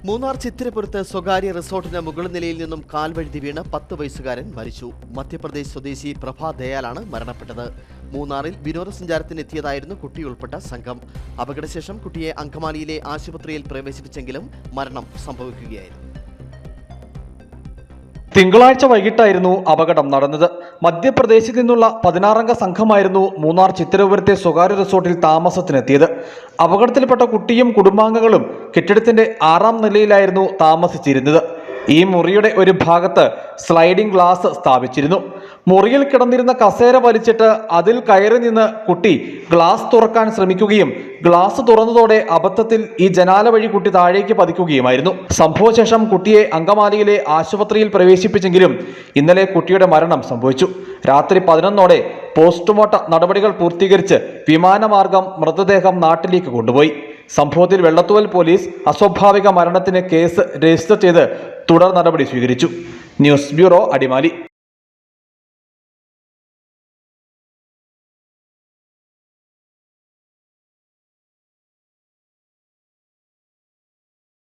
മൂന്നാർ ചിത്തിരപുരത്ത് സ്വകാര്യ റിസോർട്ടിന് മുകൾ നിലയിൽ നിന്നും കാൽവഴുതി വീണ് 10 വയസ്സുകാരൻ മരിച്ചു. മധ്യപ്രദേശ് സ്വദേശി പ്രഭാ ദയാലാണ് മരണപ്പെട്ടത്. മൂന്നാറിൽ വിനോദസഞ്ചാരത്തിനെത്തിയതായിരുന്നു കുട്ടിയുൾപ്പെട്ട സംഘം. അപകടശേഷം കുട്ടിയെ അങ്കമാലിയിലെ ആശുപത്രിയിൽ പ്രവേശിപ്പിച്ചെങ്കിലും മരണം സംഭവിക്കുകയായിരുന്നു. തിങ്കളാഴ്ച വൈകിട്ടായിരുന്നു അപകടം നടന്നത്. മധ്യപ്രദേശിൽ നിന്നുള്ള 16-അംഗ സംഘമായിരുന്നു മൂന്നാർ ചിത്തിരപുരത്തെ സ്വകാര്യ റിസോർട്ടിൽ താമസത്തിനെത്തിയത്. അപകടത്തിൽപ്പെട്ട കുട്ടിയും കുടുംബാംഗങ്ങളും കെട്ടിടത്തിന്റെ 6-ാം നിലയിലായിരുന്നു താമസിച്ചിരുന്നത്. ഈ മുറിയുടെ ഒരു ഭാഗത്ത് സ്ലൈഡിംഗ് ഗ്ലാസ് സ്ഥാപിച്ചിരുന്നു. മുറിയിൽ കിടന്നിരുന്ന കസേര വലിച്ചിട്ട് അതിൽ കയറി നിന്ന് കുട്ടി ഗ്ലാസ് തുറക്കാൻ ശ്രമിക്കുകയും ഗ്ലാസ് തുറന്നതോടെ അബദ്ധത്തിൽ ഈ ജനാല വഴി കുട്ടി താഴേക്ക് പതിക്കുകയുമായിരുന്നു. സംഭവശേഷം കുട്ടിയെ അങ്കമാലിയിലെ ആശുപത്രിയിൽ പ്രവേശിപ്പിച്ചെങ്കിലും ഇന്നലെ കുട്ടിയുടെ മരണം സംഭവിച്ചു. രാത്രി 11-ഓടെ പോസ്റ്റ്മോർട്ടം നടപടികൾ പൂർത്തീകരിച്ച് വിമാനമാർഗം മൃതദേഹം നാട്ടിലേക്ക് കൊണ്ടുപോയി. സംഭവത്തിൽ വെള്ളത്തൂവൽ പോലീസ് അസ്വാഭാവിക മരണത്തിന് കേസ് രജിസ്റ്റർ ചെയ്ത് തുടർ നടപടി സ്വീകരിച്ചു. News bureau, Adimali.